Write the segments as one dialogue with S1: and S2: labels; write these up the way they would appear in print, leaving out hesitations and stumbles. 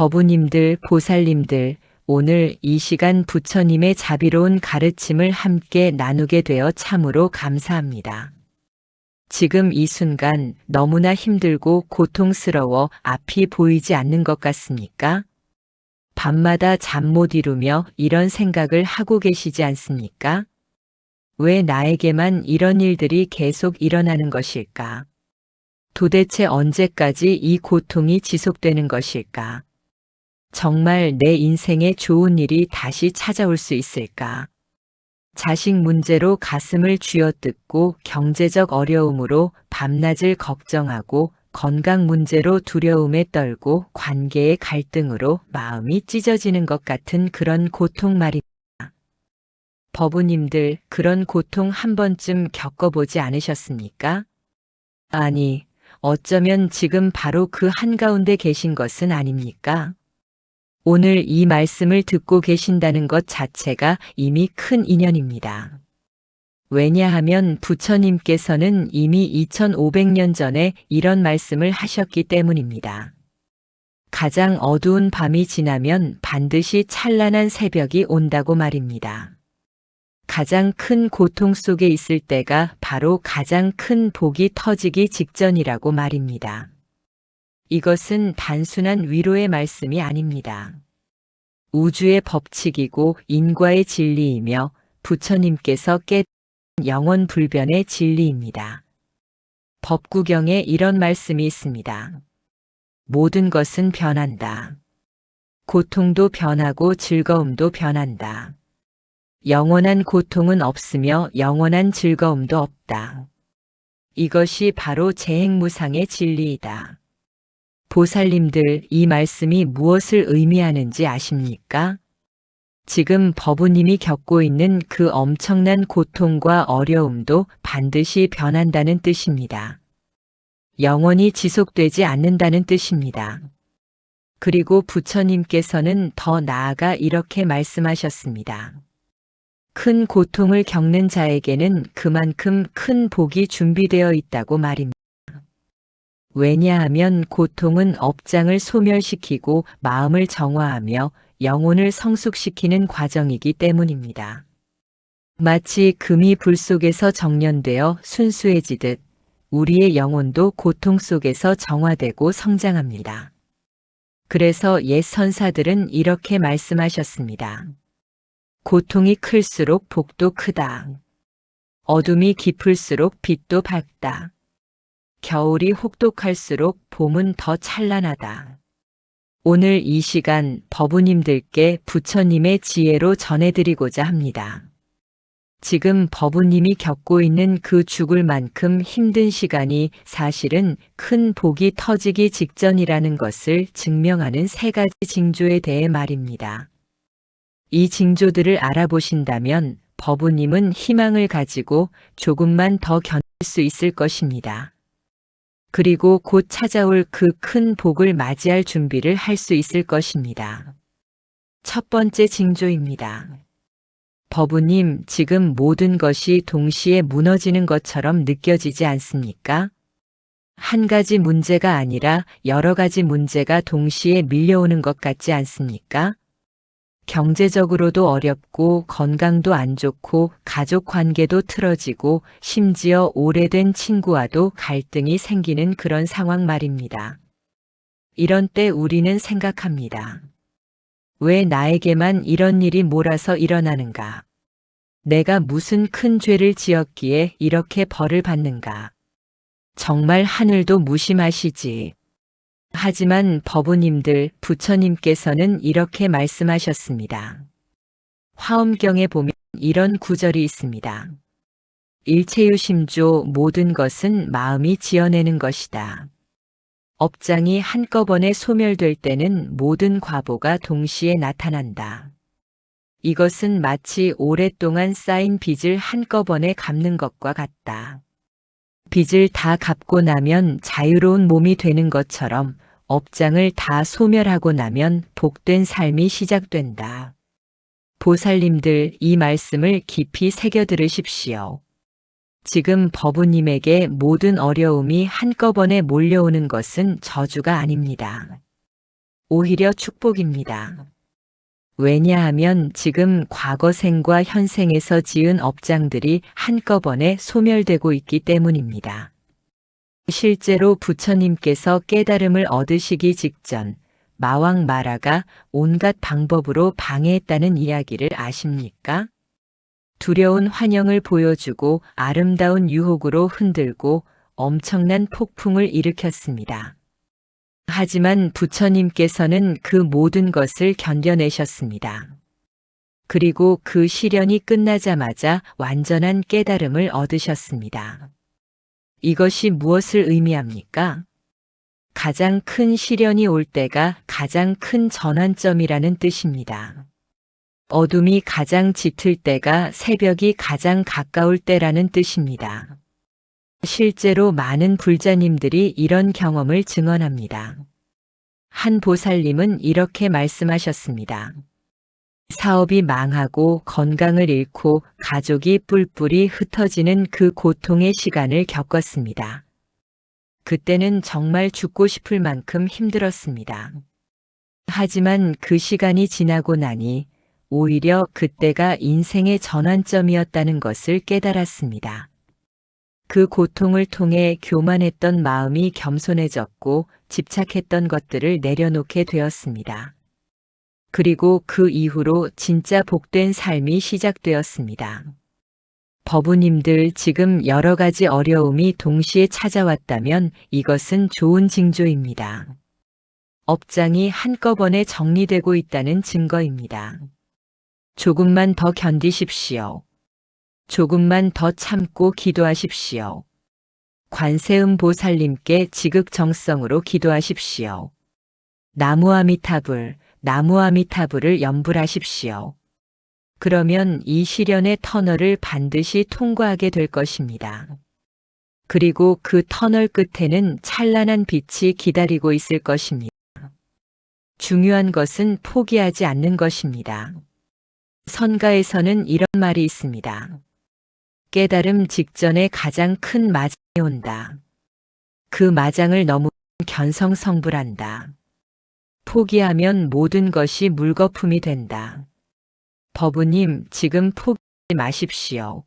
S1: 법우님들, 보살님들, 오늘 이 시간 부처님의 자비로운 가르침을 함께 나누게 되어 참으로 감사합니다. 지금 이 순간 너무나 힘들고 고통스러워 앞이 보이지 않는 것 같습니까? 밤마다 잠 못 이루며 이런 생각을 하고 계시지 않습니까? 왜 나에게만 이런 일들이 계속 일어나는 것일까? 도대체 언제까지 이 고통이 지속되는 것일까? 정말 내 인생에 좋은 일이 다시 찾아올 수 있을까? 자식 문제로 가슴을 쥐어뜯고 경제적 어려움으로 밤낮을 걱정하고 건강 문제로 두려움에 떨고 관계의 갈등으로 마음이 찢어지는 것 같은 그런 고통 말입니다. 법우님들, 그런 고통 한 번쯤 겪어보지 않으셨습니까? 아니, 어쩌면 지금 바로 그 한가운데 계신 것은 아닙니까? 오늘 이 말씀을 듣고 계신다는 것 자체가 이미 큰 인연입니다. 왜냐하면 부처님께서는 이미 2500년 전에 이런 말씀을 하셨기 때문입니다. 가장 어두운 밤이 지나면 반드시 찬란한 새벽이 온다고 말입니다. 가장 큰 고통 속에 있을 때가 바로 가장 큰 복이 터지기 직전이라고 말입니다. 이것은 단순한 위로의 말씀이 아닙니다. 우주의 법칙이고 인과의 진리이며 부처님께서 깨달은 영원불변의 진리입니다. 법구경에 이런 말씀이 있습니다. 모든 것은 변한다. 고통도 변하고 즐거움도 변한다. 영원한 고통은 없으며 영원한 즐거움도 없다. 이것이 바로 재행무상의 진리이다. 보살님들, 이 말씀이 무엇을 의미하는지 아십니까? 지금 법우님이 겪고 있는 그 엄청난 고통과 어려움도 반드시 변한다는 뜻입니다. 영원히 지속되지 않는다는 뜻입니다. 그리고 부처님께서는 더 나아가 이렇게 말씀하셨습니다. 큰 고통을 겪는 자에게는 그만큼 큰 복이 준비되어 있다고 말입니다. 왜냐하면 고통은 업장을 소멸시키고 마음을 정화하며 영혼을 성숙시키는 과정이기 때문입니다. 마치 금이 불 속에서 정련되어 순수해지듯 우리의 영혼도 고통 속에서 정화되고 성장합니다. 그래서 옛 선사들은 이렇게 말씀하셨습니다. 고통이 클수록 복도 크다. 어둠이 깊을수록 빛도 밝다. 겨울이 혹독할수록 봄은 더 찬란하다. 오늘 이 시간 법우님들께 부처님의 지혜로 전해드리고자 합니다. 지금 법우님이 겪고 있는 그 죽을 만큼 힘든 시간이 사실은 큰 복이 터지기 직전이라는 것을 증명하는 세 가지 징조에 대해 말입니다. 이 징조들을 알아보신다면 법우님은 희망을 가지고 조금만 더 견딜 수 있을 것입니다. 그리고 곧 찾아올 그 큰 복을 맞이할 준비를 할 수 있을 것입니다. 첫 번째 징조입니다. 법우님, 지금 모든 것이 동시에 무너지는 것처럼 느껴지지 않습니까? 한 가지 문제가 아니라 여러 가지 문제가 동시에 밀려오는 것 같지 않습니까? 경제적으로도 어렵고 건강도 안 좋고 가족 관계도 틀어지고 심지어 오래된 친구와도 갈등이 생기는 그런 상황 말입니다. 이런 때 우리는 생각합니다. 왜 나에게만 이런 일이 몰아서 일어나는가? 내가 무슨 큰 죄를 지었기에 이렇게 벌을 받는가? 정말 하늘도 무심하시지. 하지만 법우님들, 부처님께서는 이렇게 말씀하셨습니다. 화엄경에 보면 이런 구절이 있습니다. 일체유심조, 모든 것은 마음이 지어내는 것이다. 업장이 한꺼번에 소멸될 때는 모든 과보가 동시에 나타난다. 이것은 마치 오랫동안 쌓인 빚을 한꺼번에 갚는 것과 같다. 빚을 다 갚고 나면 자유로운 몸이 되는 것처럼 업장을 다 소멸하고 나면 복된 삶이 시작된다. 보살님들, 이 말씀을 깊이 새겨 들으십시오. 지금 법우님에게 모든 어려움이 한꺼번에 몰려오는 것은 저주가 아닙니다. 오히려 축복입니다. 왜냐하면 지금 과거생과 현생에서 지은 업장들이 한꺼번에 소멸되고 있기 때문입니다. 실제로 부처님께서 깨달음을 얻으시기 직전 마왕 마라가 온갖 방법으로 방해했다는 이야기를 아십니까? 두려운 환영을 보여주고 아름다운 유혹으로 흔들고 엄청난 폭풍을 일으켰습니다. 하지만 부처님께서는 그 모든 것을 견뎌내셨습니다. 그리고 그 시련이 끝나자마자 완전한 깨달음을 얻으셨습니다. 이것이 무엇을 의미합니까? 가장 큰 시련이 올 때가 가장 큰 전환점이라는 뜻입니다. 어둠이 가장 짙을 때가 새벽이 가장 가까울 때라는 뜻입니다. 실제로 많은 불자님들이 이런 경험을 증언합니다. 한 보살님은 이렇게 말씀하셨습니다. 사업이 망하고 건강을 잃고 가족이 뿔뿔이 흩어지는 그 고통의 시간을 겪었습니다. 그때는 정말 죽고 싶을 만큼 힘들었습니다. 하지만 그 시간이 지나고 나니 오히려 그때가 인생의 전환점이었다는 것을 깨달았습니다. 그 고통을 통해 교만했던 마음이 겸손해졌고 집착했던 것들을 내려놓게 되었습니다. 그리고 그 이후로 진짜 복된 삶이 시작되었습니다. 법우님들, 지금 여러 가지 어려움이 동시에 찾아왔다면 이것은 좋은 징조입니다. 업장이 한꺼번에 정리되고 있다는 증거입니다. 조금만 더 견디십시오. 조금만 더 참고 기도하십시오. 관세음 보살님께 지극정성으로 기도하십시오. 나무아미타불, 나무아미타불을 염불하십시오. 그러면 이 시련의 터널을 반드시 통과하게 될 것입니다. 그리고 그 터널 끝에는 찬란한 빛이 기다리고 있을 것입니다. 중요한 것은 포기하지 않는 것입니다. 선가에서는 이런 말이 있습니다. 깨달음 직전에 가장 큰 마장이 온다. 그 마장을 넘으면 견성성불한다. 포기하면 모든 것이 물거품이 된다. 법우님, 지금 포기하지 마십시오.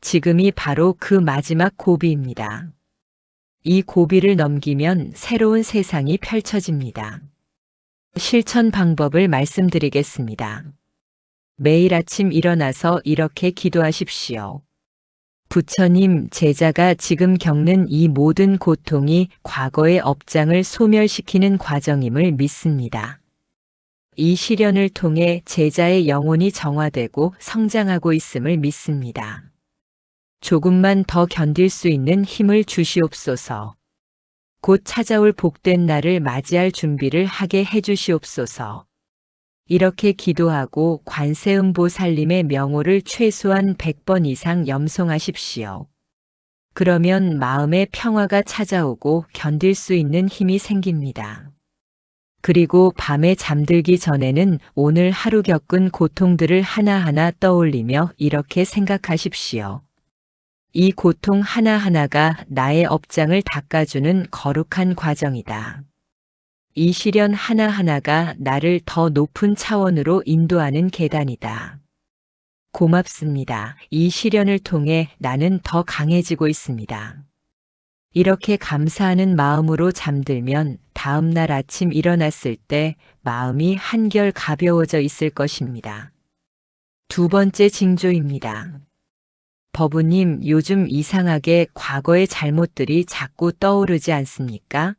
S1: 지금이 바로 그 마지막 고비입니다. 이 고비를 넘기면 새로운 세상이 펼쳐집니다. 실천 방법을 말씀드리겠습니다. 매일 아침 일어나서 이렇게 기도하십시오. 부처님, 제자가 지금 겪는 이 모든 고통이 과거의 업장을 소멸시키는 과정임을 믿습니다. 이 시련을 통해 제자의 영혼이 정화되고 성장하고 있음을 믿습니다. 조금만 더 견딜 수 있는 힘을 주시옵소서. 곧 찾아올 복된 날을 맞이할 준비를 하게 해주시옵소서. 이렇게 기도하고 관세음보살님의 명호를 최소한 100번 이상 염송하십시오. 그러면 마음의 평화가 찾아오고 견딜 수 있는 힘이 생깁니다. 그리고 밤에 잠들기 전에는 오늘 하루 겪은 고통들을 하나하나 떠올리며 이렇게 생각하십시오. 이 고통 하나하나가 나의 업장을 닦아주는 거룩한 과정이다. 이 시련 하나하나가 나를 더 높은 차원으로 인도하는 계단이다. 고맙습니다. 이 시련을 통해 나는 더 강해지고 있습니다. 이렇게 감사하는 마음으로 잠들면 다음 날 아침 일어났을 때 마음이 한결 가벼워져 있을 것입니다. 두 번째 징조입니다. 법우님, 요즘 이상하게 과거의 잘못들이 자꾸 떠오르지 않습니까?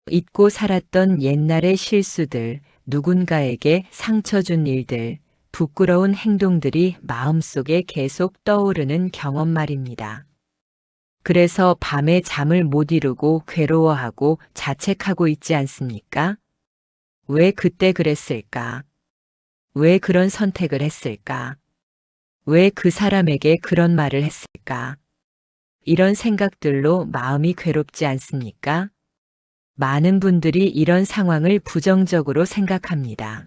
S1: 잊고 살았던 옛날의 실수들, 누군가에게 상처 준 일들, 부끄러운 행동들이 마음속에 계속 떠오르는 경험 말입니다. 그래서 밤에 잠을 못 이루고 괴로워하고 자책하고 있지 않습니까? 왜 그때 그랬을까? 왜 그런 선택을 했을까? 왜 그 사람에게 그런 말을 했을까? 이런 생각들로 마음이 괴롭지 않습니까? 많은 분들이 이런 상황을 부정적으로 생각합니다.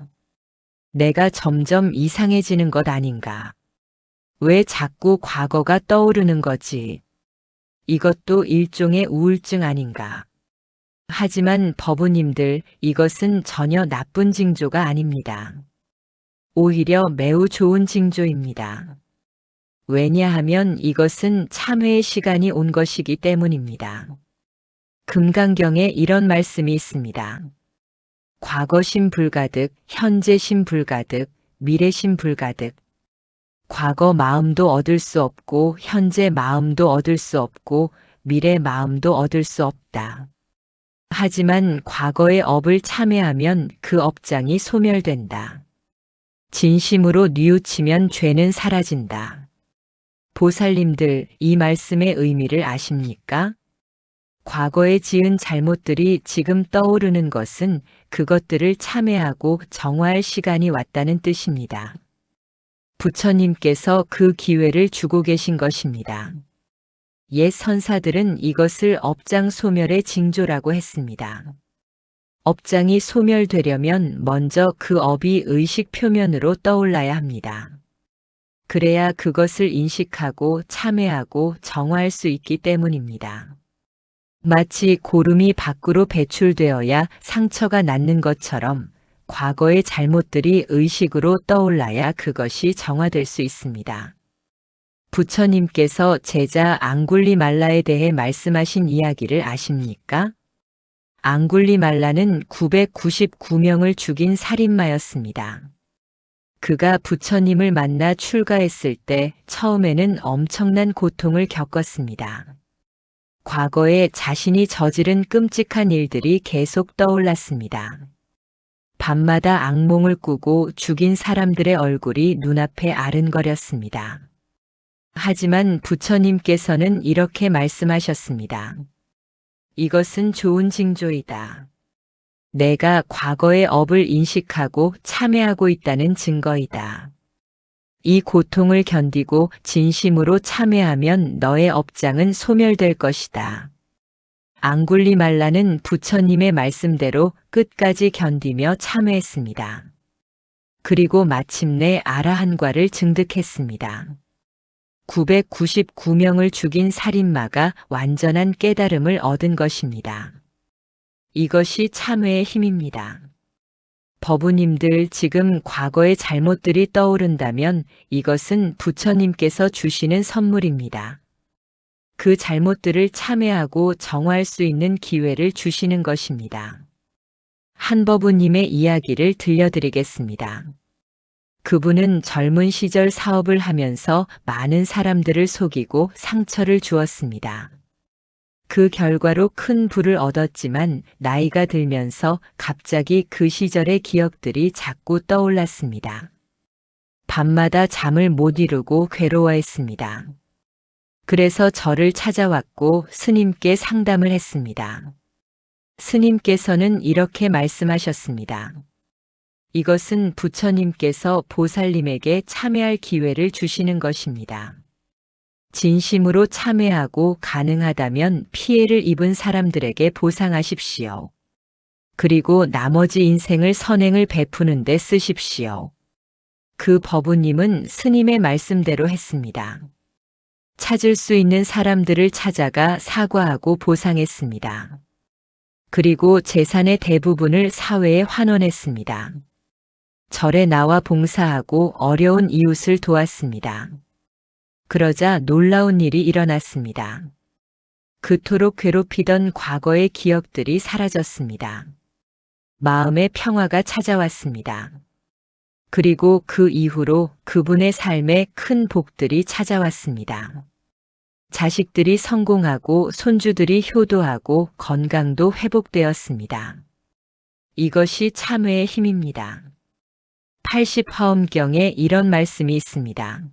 S1: 내가 점점 이상해지는 것 아닌가? 왜 자꾸 과거가 떠오르는 거지? 이것도 일종의 우울증 아닌가? 하지만 법우님들, 이것은 전혀 나쁜 징조가 아닙니다. 오히려 매우 좋은 징조입니다. 왜냐하면 이것은 참회의 시간이 온 것이기 때문입니다. 금강경에 이런 말씀이 있습니다. 과거심 불가득, 현재심 불가득, 미래심 불가득. 과거 마음도 얻을 수 없고, 현재 마음도 얻을 수 없고, 미래 마음도 얻을 수 없다. 하지만 과거의 업을 참회하면 그 업장이 소멸된다. 진심으로 뉘우치면 죄는 사라진다. 보살님들, 이 말씀의 의미를 아십니까? 과거에 지은 잘못들이 지금 떠오르는 것은 그것들을 참회하고 정화할 시간이 왔다는 뜻입니다. 부처님께서 그 기회를 주고 계신 것입니다. 옛 선사들은 이것을 업장 소멸의 징조라고 했습니다. 업장이 소멸되려면 먼저 그 업이 의식 표면으로 떠올라야 합니다. 그래야 그것을 인식하고 참회하고 정화할 수 있기 때문입니다. 마치 고름이 밖으로 배출되어야 상처가 낫는 것처럼 과거의 잘못들이 의식으로 떠올라야 그것이 정화될 수 있습니다. 부처님께서 제자 앙굴리말라에 대해 말씀하신 이야기를 아십니까? 앙굴리말라는 999명을 죽인 살인마였습니다. 그가 부처님을 만나 출가했을 때 처음에는 엄청난 고통을 겪었습니다. 과거에 자신이 저지른 끔찍한 일들이 계속 떠올랐습니다. 밤마다 악몽을 꾸고 죽인 사람들의 얼굴이 눈앞에 아른거렸습니다. 하지만 부처님께서는 이렇게 말씀하셨습니다. 이것은 좋은 징조이다. 내가 과거의 업을 인식하고 참회하고 있다는 증거이다. 이 고통을 견디고 진심으로 참회하면 너의 업장은 소멸될 것이다. 앙굴리말라는 부처님의 말씀대로 끝까지 견디며 참회했습니다. 그리고 마침내 아라한과를 증득했습니다. 999명을 죽인 살인마가 완전한 깨달음을 얻은 것입니다. 이것이 참회의 힘입니다. 법우님들, 지금 과거의 잘못들이 떠오른다면 이것은 부처님께서 주시는 선물입니다. 그 잘못들을 참회하고 정화할 수 있는 기회를 주시는 것입니다. 한법우님의 이야기를 들려드리겠습니다. 그분은 젊은 시절 사업을 하면서 많은 사람들을 속이고 상처를 주었습니다. 그 결과로 큰 부를 얻었지만 나이가 들면서 갑자기 그 시절의 기억들이 자꾸 떠올랐습니다. 밤마다 잠을 못 이루고 괴로워했습니다. 그래서 저를 찾아왔고 스님께 상담을 했습니다. 스님께서는 이렇게 말씀하셨습니다. 이것은 부처님께서 보살님에게 참회할 기회를 주시는 것입니다. 진심으로 참회하고 가능하다면 피해를 입은 사람들에게 보상하십시오. 그리고 나머지 인생을 선행을 베푸는 데 쓰십시오. 그 법우님은 스님의 말씀대로 했습니다. 찾을 수 있는 사람들을 찾아가 사과하고 보상했습니다. 그리고 재산의 대부분을 사회에 환원했습니다. 절에 나와 봉사하고 어려운 이웃을 도왔습니다. 그러자 놀라운 일이 일어났습니다. 그토록 괴롭히던 과거의 기억들이 사라졌습니다. 마음의 평화가 찾아왔습니다. 그리고 그 이후로 그분의 삶에 큰 복들이 찾아왔습니다. 자식들이 성공하고 손주들이 효도하고 건강도 회복되었습니다. 이것이 참회의 힘입니다. 80화엄경에 이런 말씀이 있습니다.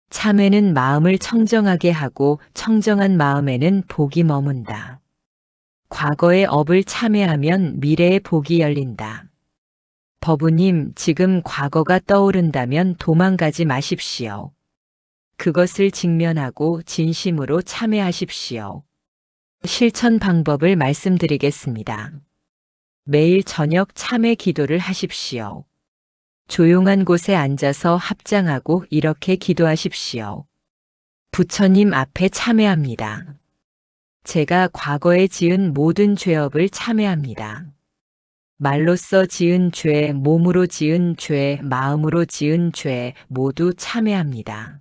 S1: 참회는 마음을 청정하게 하고 청정한 마음에는 복이 머문다. 과거의 업을 참회하면 미래의 복이 열린다. 법우님, 지금 과거가 떠오른다면 도망가지 마십시오. 그것을 직면하고 진심으로 참회하십시오. 실천 방법을 말씀드리겠습니다. 매일 저녁 참회 기도를 하십시오. 조용한 곳에 앉아서 합장하고 이렇게 기도하십시오. 부처님 앞에 참회합니다. 제가 과거에 지은 모든 죄업을 참회합니다. 말로써 지은 죄, 몸으로 지은 죄, 마음으로 지은 죄 모두 참회합니다.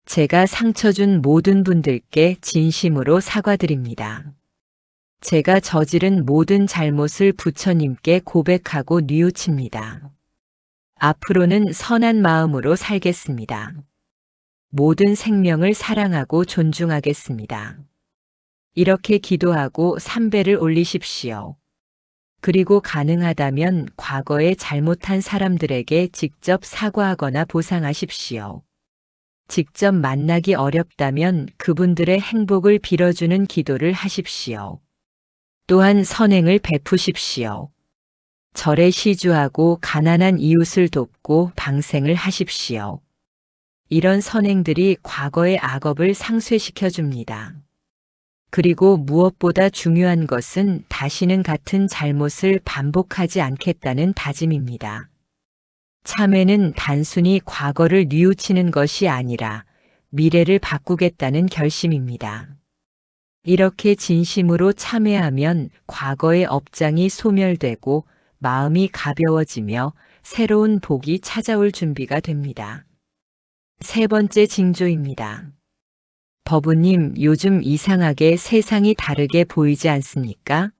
S1: 제가 상처 준 모든 분들께 진심으로 사과드립니다. 제가 저지른 모든 잘못을 부처님께 고백하고 뉘우칩니다. 앞으로는 선한 마음으로 살겠습니다. 모든 생명을 사랑하고 존중하겠습니다. 이렇게 기도하고 삼배를 올리십시오. 그리고 가능하다면 과거에 잘못한 사람들에게 직접 사과하거나 보상하십시오. 직접 만나기 어렵다면 그분들의 행복을 빌어주는 기도를 하십시오. 또한 선행을 베푸십시오. 절에 시주하고 가난한 이웃을 돕고 방생을 하십시오. 이런 선행들이 과거의 악업을 상쇄시켜 줍니다. 그리고 무엇보다 중요한 것은 다시는 같은 잘못을 반복하지 않겠다는 다짐입니다. 참회는 단순히 과거를 뉘우치는 것이 아니라 미래를 바꾸겠다는 결심입니다. 이렇게 진심으로 참회하면 과거의 업장이 소멸되고 마음이 가벼워지며 새로운 복이 찾아올 준비가 됩니다. 세 번째 징조입니다. 법우님, 요즘 이상하게 세상이 다르게 보이지 않습니까?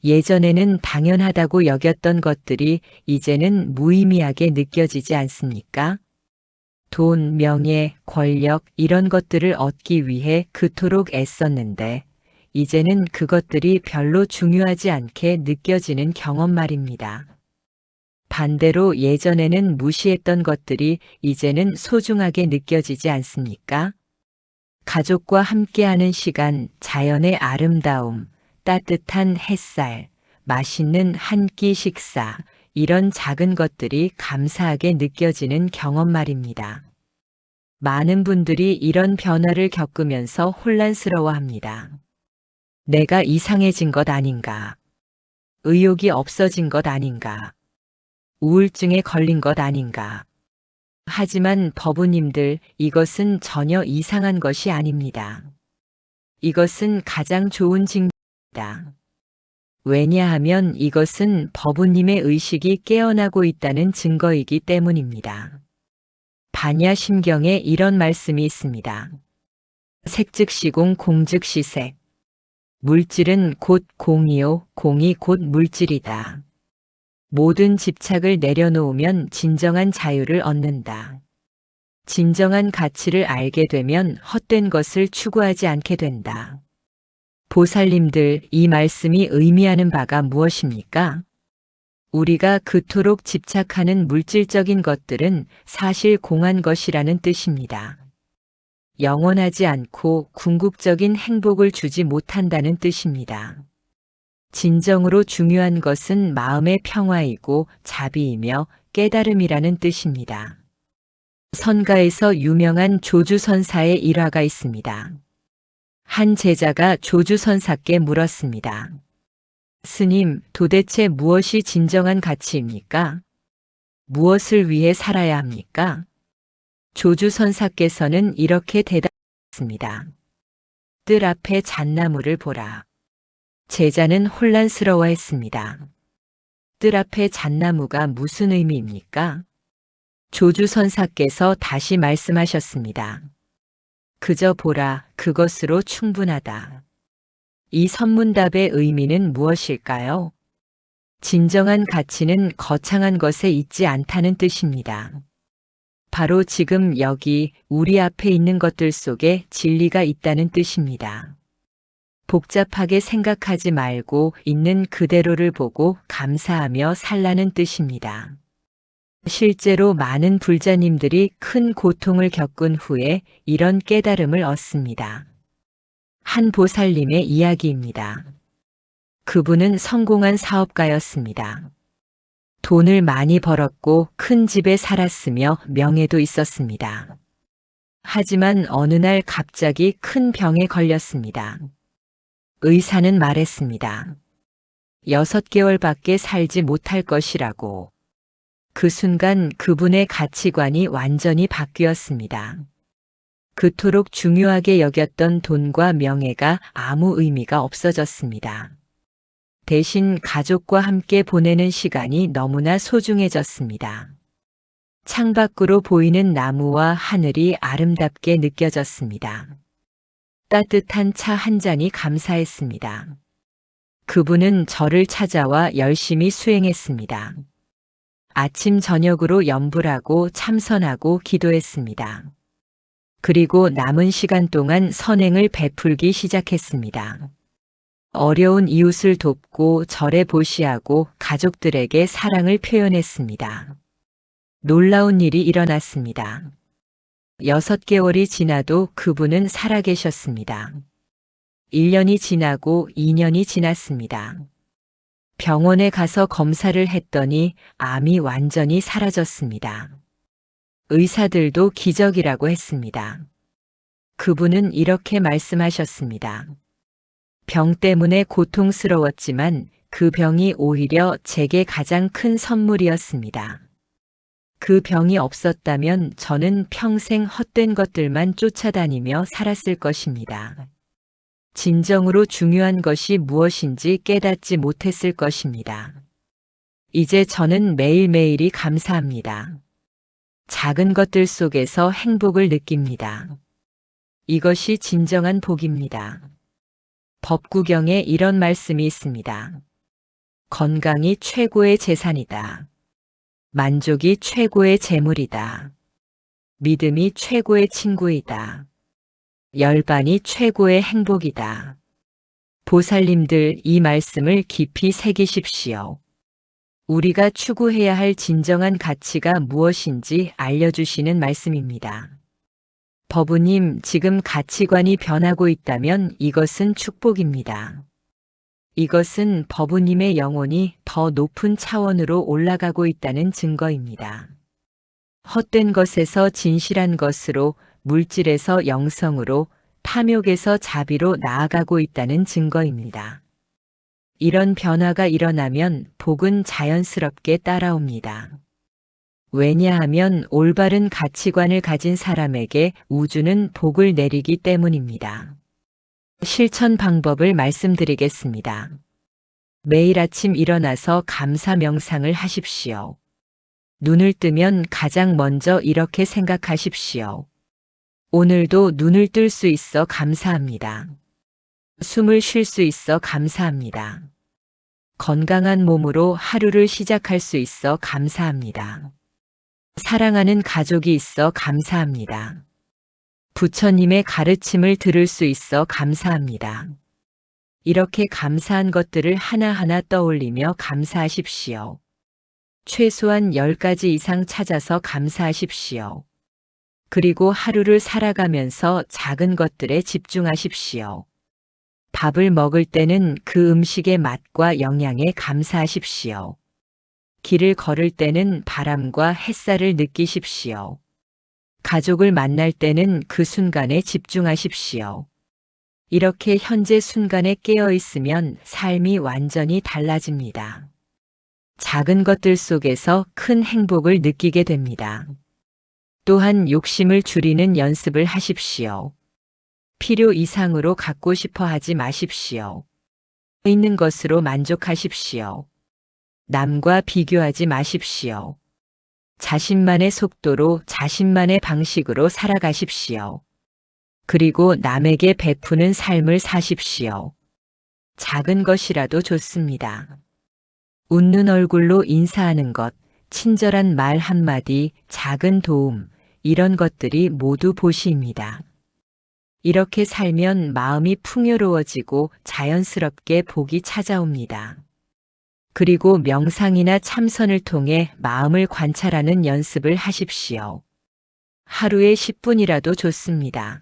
S1: 예전에는 당연하다고 여겼던 것들이 이제는 무의미하게 느껴지지 않습니까? 돈, 명예, 권력 이런 것들을 얻기 위해 그토록 애썼는데 이제는 그것들이 별로 중요하지 않게 느껴지는 경험 말입니다. 반대로 예전에는 무시했던 것들이 이제는 소중하게 느껴지지 않습니까? 가족과 함께하는 시간, 자연의 아름다움, 따뜻한 햇살, 맛있는 한 끼 식사, 이런 작은 것들이 감사하게 느껴지는 경험 말입니다. 많은 분들이 이런 변화를 겪으면서 혼란스러워합니다. 내가 이상해진 것 아닌가? 의욕이 없어진 것 아닌가? 우울증에 걸린 것 아닌가? 하지만 법우님들, 이것은 전혀 이상한 것이 아닙니다. 이것은 가장 좋은 징조입니다. 왜냐하면 이것은 법우님의 의식이 깨어나고 있다는 증거이기 때문입니다. 반야심경에 이런 말씀이 있습니다. 색즉시공 공즉시색. 물질은 곧 공이요, 공이 곧 물질이다. 모든 집착을 내려놓으면 진정한 자유를 얻는다. 진정한 가치를 알게 되면 헛된 것을 추구하지 않게 된다. 보살님들, 이 말씀이 의미하는 바가 무엇입니까? 우리가 그토록 집착하는 물질적인 것들은 사실 공한 것이라는 뜻입니다. 영원하지 않고 궁극적인 행복을 주지 못한다는 뜻입니다. 진정으로 중요한 것은 마음의 평화이고 자비이며 깨달음이라는 뜻입니다. 선가에서 유명한 조주선사의 일화가 있습니다. 한 제자가 조주선사께 물었습니다. 스님, 도대체 무엇이 진정한 가치입니까? 무엇을 위해 살아야 합니까? 조주선사께서는 이렇게 대답했습니다. 뜰 앞에 잣나무를 보라. 제자는 혼란스러워했습니다. 뜰 앞에 잣나무가 무슨 의미입니까? 조주선사께서 다시 말씀하셨습니다. 그저 보라, 그것으로 충분하다. 이 선문답의 의미는 무엇일까요? 진정한 가치는 거창한 것에 있지 않다는 뜻입니다. 바로 지금 여기 우리 앞에 있는 것들 속에 진리가 있다는 뜻입니다. 복잡하게 생각하지 말고 있는 그대로를 보고 감사하며 살라는 뜻입니다. 실제로 많은 불자님들이 큰 고통을 겪은 후에 이런 깨달음을 얻습니다. 한 보살님의 이야기입니다. 그분은 성공한 사업가였습니다. 돈을 많이 벌었고 큰 집에 살았으며 명예도 있었습니다. 하지만 어느 날 갑자기 큰 병에 걸렸습니다. 의사는 말했습니다. 6개월밖에 살지 못할 것이라고. 그 순간 그분의 가치관이 완전히 바뀌었습니다. 그토록 중요하게 여겼던 돈과 명예가 아무 의미가 없어졌습니다. 대신 가족과 함께 보내는 시간이 너무나 소중해졌습니다. 창밖으로 보이는 나무와 하늘이 아름답게 느껴졌습니다. 따뜻한 차 한 잔이 감사했습니다. 그분은 저를 찾아와 열심히 수행했습니다. 아침 저녁으로 염불하고 참선하고 기도했습니다. 그리고 남은 시간 동안 선행을 베풀기 시작했습니다. 어려운 이웃을 돕고 절에 보시하고 가족들에게 사랑을 표현했습니다. 놀라운 일이 일어났습니다. 6개월이 지나도 그분은 살아계셨습니다. 1년이 지나고 2년이 지났습니다. 병원에 가서 검사를 했더니 암이 완전히 사라졌습니다. 의사들도 기적이라고 했습니다. 그분은 이렇게 말씀하셨습니다. 병 때문에 고통스러웠지만 그 병이 오히려 제게 가장 큰 선물이었습니다. 그 병이 없었다면 저는 평생 헛된 것들만 쫓아다니며 살았을 것입니다. 진정으로 중요한 것이 무엇인지 깨닫지 못했을 것입니다. 이제 저는 매일매일이 감사합니다. 작은 것들 속에서 행복을 느낍니다. 이것이 진정한 복입니다. 법구경에 이런 말씀이 있습니다. 건강이 최고의 재산이다. 만족이 최고의 재물이다. 믿음이 최고의 친구이다. 열반이 최고의 행복이다. 보살님들 이 말씀을 깊이 새기십시오. 우리가 추구해야 할 진정한 가치가 무엇인지 알려주시는 말씀입니다. 법우님, 지금 가치관이 변하고 있다면 이것은 축복입니다. 이것은 법우님의 영혼이 더 높은 차원으로 올라가고 있다는 증거입니다. 헛된 것에서 진실한 것으로, 물질에서 영성으로, 탐욕에서 자비로 나아가고 있다는 증거입니다. 이런 변화가 일어나면 복은 자연스럽게 따라옵니다. 왜냐하면 올바른 가치관을 가진 사람에게 우주는 복을 내리기 때문입니다. 실천 방법을 말씀드리겠습니다. 매일 아침 일어나서 감사 명상을 하십시오. 눈을 뜨면 가장 먼저 이렇게 생각하십시오. 오늘도 눈을 뜰 수 있어 감사합니다. 숨을 쉴 수 있어 감사합니다. 건강한 몸으로 하루를 시작할 수 있어 감사합니다. 사랑하는 가족이 있어 감사합니다. 부처님의 가르침을 들을 수 있어 감사합니다. 이렇게 감사한 것들을 하나하나 떠올리며 감사하십시오. 최소한 10가지 이상 찾아서 감사하십시오. 그리고 하루를 살아가면서 작은 것들에 집중하십시오. 밥을 먹을 때는 그 음식의 맛과 영양에 감사하십시오. 길을 걸을 때는 바람과 햇살을 느끼십시오. 가족을 만날 때는 그 순간에 집중하십시오. 이렇게 현재 순간에 깨어 있으면 삶이 완전히 달라집니다. 작은 것들 속에서 큰 행복을 느끼게 됩니다. 또한 욕심을 줄이는 연습을 하십시오. 필요 이상으로 갖고 싶어 하지 마십시오. 있는 것으로 만족하십시오. 남과 비교하지 마십시오. 자신만의 속도로 자신만의 방식으로 살아가십시오. 그리고 남에게 베푸는 삶을 사십시오. 작은 것이라도 좋습니다. 웃는 얼굴로 인사하는 것, 친절한 말 한마디, 작은 도움, 이런 것들이 모두 보시입니다. 이렇게 살면 마음이 풍요로워지고 자연스럽게 복이 찾아옵니다. 그리고 명상이나 참선을 통해 마음을 관찰하는 연습을 하십시오. 하루에 10분이라도 좋습니다.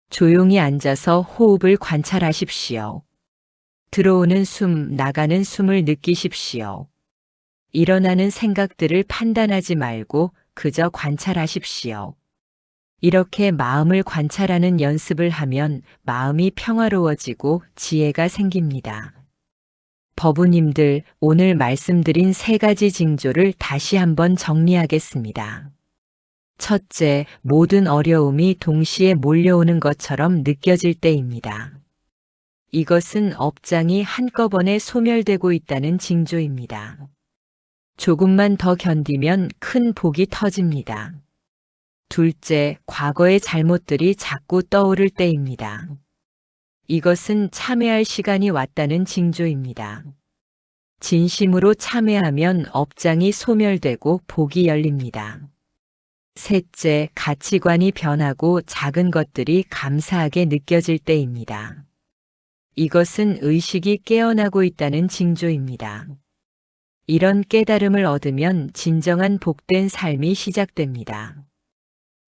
S1: 조용히 앉아서 호흡을 관찰하십시오. 들어오는 숨, 나가는 숨을 느끼십시오. 일어나는 생각들을 판단하지 말고 그저 관찰하십시오. 이렇게 마음을 관찰하는 연습을 하면 마음이 평화로워지고 지혜가 생깁니다. 법우님들, 오늘 말씀드린 3가지 징조를 다시 한번 정리하겠습니다. 첫째, 모든 어려움이 동시에 몰려오는 것처럼 느껴질 때입니다. 이것은 업장이 한꺼번에 소멸되고 있다는 징조입니다. 조금만 더 견디면 큰 복이 터집니다. 둘째, 과거의 잘못들이 자꾸 떠오를 때입니다. 이것은 참회할 시간이 왔다는 징조입니다. 진심으로 참회하면 업장이 소멸되고 복이 열립니다. 셋째, 가치관이 변하고 작은 것들이 감사하게 느껴질 때입니다. 이것은 의식이 깨어나고 있다는 징조입니다. 이런 깨달음을 얻으면 진정한 복된 삶이 시작됩니다.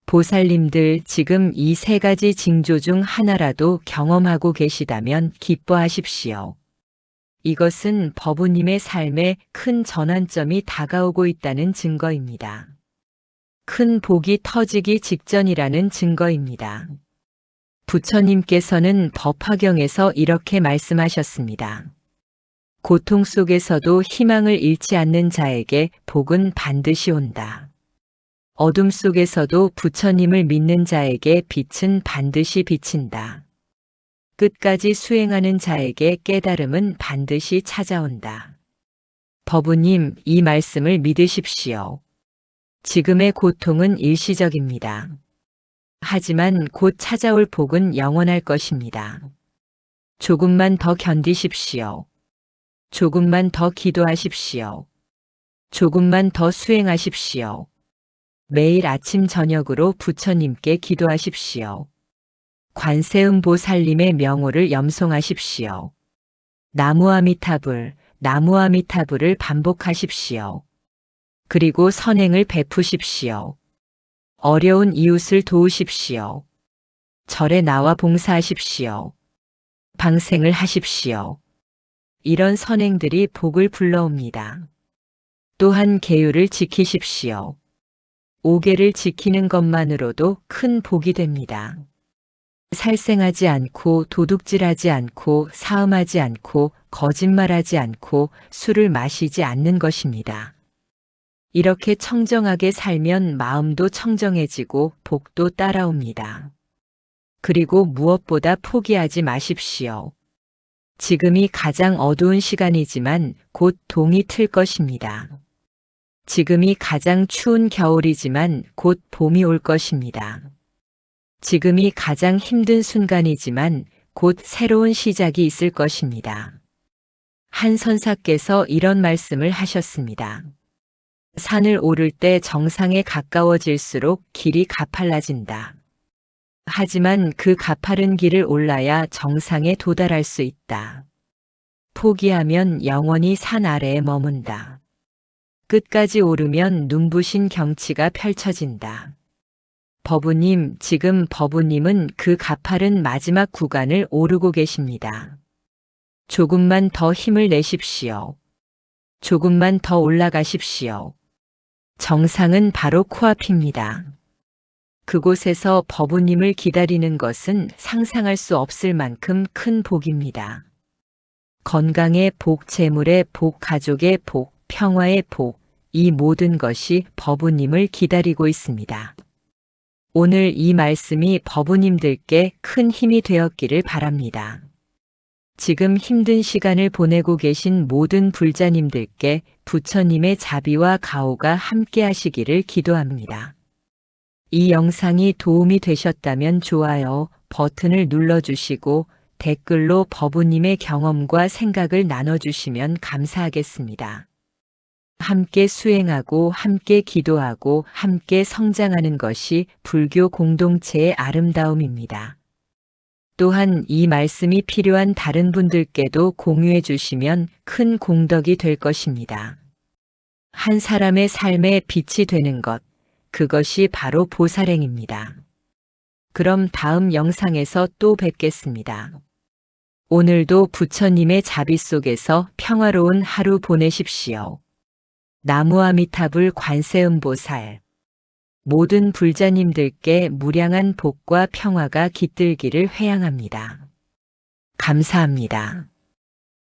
S1: 보살님들, 지금 이 세 가지 징조 중 하나라도 경험하고 계시다면 기뻐하십시오. 이것은 법우님의 삶에 큰 전환점이 다가오고 있다는 증거입니다. 큰 복이 터지기 직전이라는 증거입니다. 부처님께서는 법화경에서 이렇게 말씀하셨습니다. 고통 속에서도 희망을 잃지 않는 자에게 복은 반드시 온다. 어둠 속에서도 부처님을 믿는 자에게 빛은 반드시 비친다. 끝까지 수행하는 자에게 깨달음은 반드시 찾아온다. 법우님, 이 말씀을 믿으십시오. 지금의 고통은 일시적입니다. 하지만 곧 찾아올 복은 영원할 것입니다. 조금만 더 견디십시오. 조금만 더 기도하십시오. 조금만 더 수행하십시오. 매일 아침 저녁으로 부처님께 기도하십시오. 관세음보살님의 명호를 염송하십시오. 나무아미타불, 나무아미타불을 반복하십시오. 그리고 선행을 베푸십시오. 어려운 이웃을 도우십시오. 절에 나와 봉사하십시오. 방생을 하십시오. 이런 선행들이 복을 불러옵니다. 또한 계율을 지키십시오. 5계를 지키는 것만으로도 큰 복이 됩니다. 살생하지 않고 도둑질하지 않고 사음하지 않고 거짓말하지 않고 술을 마시지 않는 것입니다. 이렇게 청정하게 살면 마음도 청정해지고 복도 따라옵니다. 그리고 무엇보다 포기하지 마십시오. 지금이 가장 어두운 시간이지만 곧 동이 틀 것입니다. 지금이 가장 추운 겨울이지만 곧 봄이 올 것입니다. 지금이 가장 힘든 순간이지만 곧 새로운 시작이 있을 것입니다. 한 선사께서 이런 말씀을 하셨습니다. 산을 오를 때 정상에 가까워질수록 길이 가팔라진다. 하지만 그 가파른 길을 올라야 정상에 도달할 수 있다. 포기하면 영원히 산 아래에 머문다. 끝까지 오르면 눈부신 경치가 펼쳐진다. 법우님, 지금 법우님은 그 가파른 마지막 구간을 오르고 계십니다. 조금만 더 힘을 내십시오. 조금만 더 올라가십시오. 정상은 바로 코앞입니다. 그곳에서 법우님을 기다리는 것은 상상할 수 없을 만큼 큰 복입니다. 건강의 복, 재물의 복, 가족의 복, 평화의 복, 이 모든 것이 법우님을 기다리고 있습니다. 오늘 이 말씀이 법우님들께 큰 힘이 되었기를 바랍니다. 지금 힘든 시간을 보내고 계신 모든 불자님들께 부처님의 자비와 가호가 함께 하시기를 기도합니다. 이 영상이 도움이 되셨다면 좋아요 버튼을 눌러주시고 댓글로 법우님의 경험과 생각을 나눠주시면 감사하겠습니다. 함께 수행하고 함께 기도하고 함께 성장하는 것이 불교 공동체의 아름다움입니다. 또한 이 말씀이 필요한 다른 분들께도 공유해 주시면 큰 공덕이 될 것입니다. 한 사람의 삶에 빛이 되는 것, 그것이 바로 보살행입니다. 그럼 다음 영상에서 또 뵙겠습니다. 오늘도 부처님의 자비 속에서 평화로운 하루 보내십시오. 나무아미타불 관세음보살. 모든 불자님들께 무량한 복과 평화가 깃들기를 회양합니다. 감사합니다.